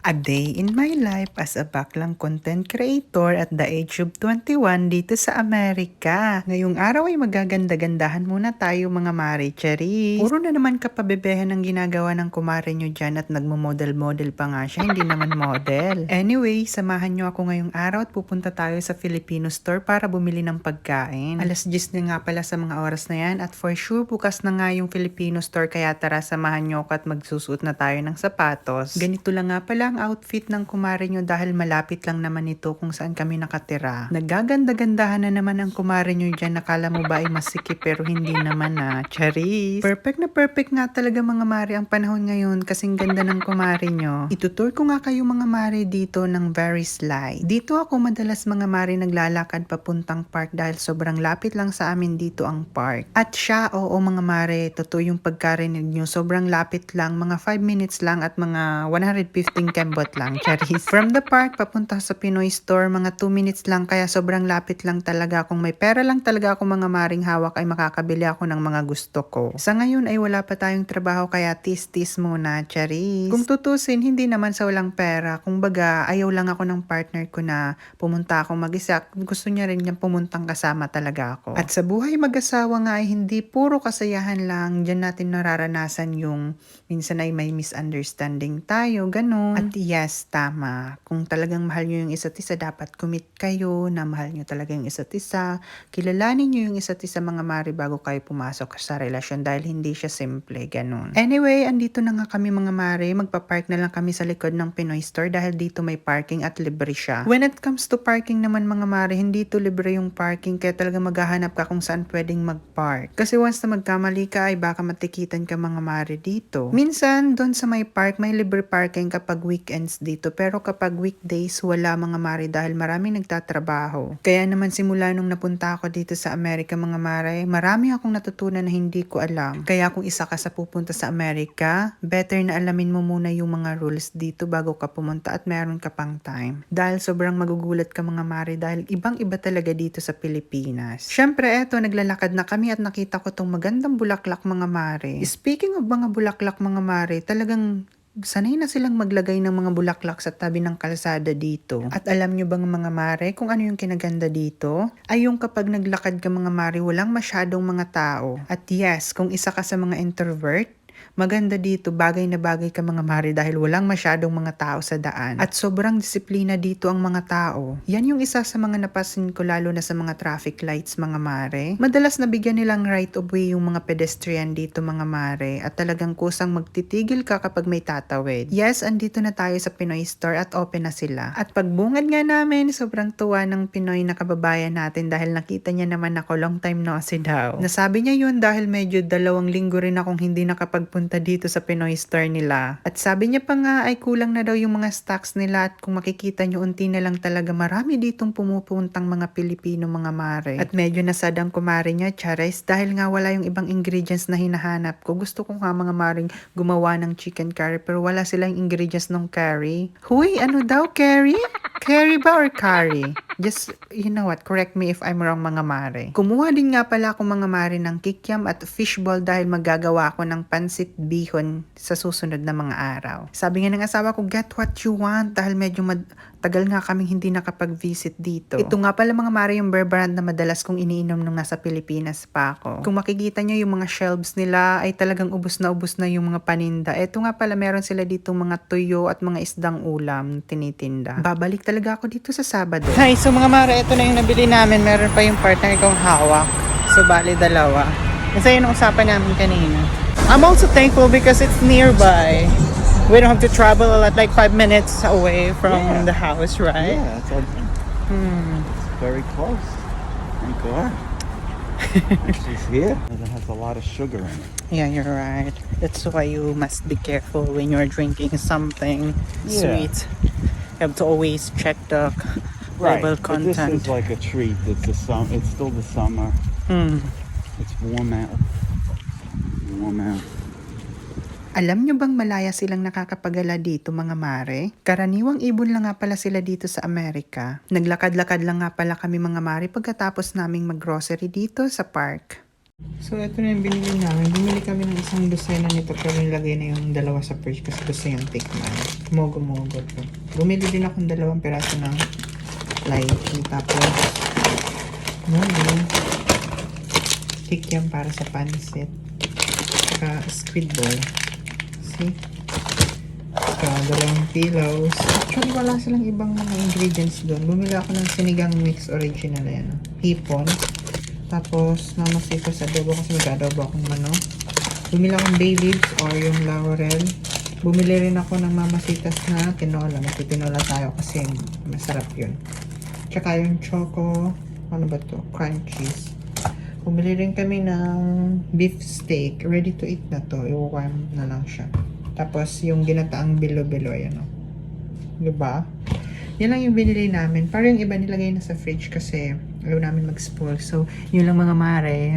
A day in my life as a baklang content creator at the age of 21 dito sa Amerika. Ngayong araw ay magaganda-gandahan muna tayo mga mare cherries. Puro na naman kapabebehan ang ginagawa ng kumare nyo dyan at nagmo-model-model pa nga siya, hindi naman model. Anyway, samahan nyo ako ngayong araw at pupunta tayo sa Filipino store para bumili ng pagkain. Alas 10 na nga pala sa mga oras na yan at for sure bukas na nga yung Filipino store kaya tara samahan nyo ako at magsusuot na tayo ng sapatos. Ganito lang nga pala ang outfit ng kumare nyo dahil malapit lang naman ito kung saan kami nakatira. Nagaganda-gandahan na naman ang kumare nyo dyan. Nakala mo ba ay masikip pero hindi naman na. Charis! Perfect na perfect nga talaga mga mare ang panahon ngayon kasing ganda ng kumare nyo. Itutur ko nga kayo mga mare dito ng Very Slide. Dito ako madalas mga mare naglalakad papuntang park dahil sobrang lapit lang sa amin dito ang park. At siya, oo mga mare, totoo yung pagkarinig nyo. Sobrang lapit lang, mga 5 minutes lang at mga 115 kembot lang. Charis. From the park papunta sa Pinoy store, mga 2 minutes lang kaya sobrang lapit lang talaga. Kung may pera lang talaga ako mga maring hawak ay makakabili ako ng mga gusto ko. Sa ngayon ay wala pa tayong trabaho kaya tis-tis muna. Charis. Kung tutusin, hindi naman sa walang pera. Kung baga, ayaw lang ako ng partner ko na pumunta ako mag-isa. Gusto niya rin niyang pumuntang kasama talaga ako. At sa buhay mag-asawa nga ay hindi puro kasayahan lang. Diyan natin nararanasan yung minsan ay may misunderstanding tayo, ganun. At yes, tama. Kung talagang mahal nyo yung isa't isa, dapat commit kayo na mahal nyo talaga yung isa't isa. Kilalanin nyo yung isa't isa mga mari bago kayo pumasok sa relasyon dahil hindi siya simple, ganun. Anyway, andito na nga kami mga mari. Magpa-park na lang kami sa likod ng Pinoy store dahil dito may parking at libre siya. When it comes to parking naman mga mari, hindi to libre yung parking kaya talaga maghahanap ka kung saan pwedeng mag-park. Kasi once na magkamali ka ay baka matikitan ka mga mari dito. Minsan, doon sa may park, may libre parking kapag weekends dito. Pero kapag weekdays, wala mga mare dahil maraming nagtatrabaho. Kaya naman simula nung napunta ako dito sa Amerika mga mare, marami akong natutunan na hindi ko alam. Kaya kung isa ka sa pupunta sa Amerika, better na alamin mo muna yung mga rules dito bago ka pumunta at meron ka pang time. Dahil sobrang magugulat ka mga mare dahil ibang-iba talaga dito sa Pilipinas. Syempre eto, naglalakad na kami at nakita ko tong magandang bulaklak mga mare. Speaking of mga bulaklak mga mare, talagang sanay na silang maglagay ng mga bulaklak sa tabi ng kalsada dito. At alam nyo bang mga mare kung ano yung kinaganda dito? Ay yung kapag naglakad ka mga mare, walang masyadong mga tao. At yes, kung isa ka sa mga introvert, maganda dito, bagay na bagay ka mga mare dahil walang masyadong mga tao sa daan. At sobrang disiplina dito ang mga tao. Yan yung isa sa mga napasin ko lalo na sa mga traffic lights mga mare. Madalas nabigyan nilang right of way yung mga pedestrian dito mga mare at talagang kusang magtitigil ka kapag may tatawid. Yes, andito na tayo sa Pinoy store at open na sila. At pagbungad nga namin, sobrang tuwa ng Pinoy na kababayan natin dahil nakita niya naman ako long time no see daw. Nasabi niya yun dahil medyo 2 linggo rin akong hindi nakapagpunta dito sa Pinoy store nila. At sabi niya pa nga ay kulang na daw yung mga stocks nila at kung makikita nyo unti na lang talaga marami ditong pumupuntang mga Pilipino mga mare. At medyo nasadang kumare niya, Charis, dahil nga wala yung ibang ingredients na hinahanap ko. Gusto ko nga mga maring gumawa ng chicken curry pero wala silang ingredients ng curry. Huy, ano daw curry? Curry ba or curry? Just, you know what, correct me if I'm wrong mga mare. Kumuha din nga pala ako mga mare ng kikiam at fishball dahil magagawa ako ng pansit bihon sa susunod na mga araw. Sabi nga ng asawa ko, get what you want dahil medyo tagal nga kaming hindi nakapag-visit dito. Ito nga pala mga mare yung bear brand na madalas kong iniinom nung nasa Pilipinas pa ako. Kung makikita nyo yung mga shelves nila ay talagang ubos na yung mga paninda. Ito nga pala meron sila dito mga tuyo at mga isdang ulam tinitinda. Babalik talaga ako dito sa Sabado. Hi, so mga mare, ito na yung nabili namin. Meron pa yung partner kong hawak. So bali 2. Kasi yun ang usapan namin kanina. I'm also thankful because it's nearby. We don't have to travel a lot, like 5 minutes away from the house, right? Yeah, it's very close. Thank God. She's here. And it has a lot of sugar in it. Yeah, you're right. That's why you must be careful when you're drinking something sweet. You have to always check the label But content. this is like a treat. It's still the summer. It's warm out. Warm out. Alam nyo bang malaya silang nakakapagala dito mga mare? Karaniwang ibon lang nga pala sila dito sa Amerika. Naglakad-lakad lang nga pala kami mga mare pagkatapos naming maggrocery dito sa park. So, ito na yung binili namin. Bumili kami ng isang dosena nito pero nilagay na yung dalawa sa fridge kasi gusto yung tikman. Mogo-mogo to. Bumili din akong dalawang peraso ng lychee. Tapos, kikiam para sa pansit. Saka squid ball. See? Saka dalawang pillows. Actually, wala silang ibang mga ingredients doon. Bumili ako ng sinigang mix original yan. Hipon. Tapos, mamasita sa adobo kasi mag-adobo akong manok. Bumili akong bay leaves or yung laurel. Bumili rin ako ng mamasitas na tinola. Magtitinola tayo kasi masarap yun. Tsaka yung choco, ano ba to? Crunchies. Bumili rin kami ng beef steak. Ready to eat na to. I-warm na lang siya. Tapos, yung ginataang bilo-bilo, ayan o. Diba? Yan lang yung binili namin. Parang yung iba nilagay na sa fridge kasi ayaw namin mag-spoil. So, yun lang mga mare.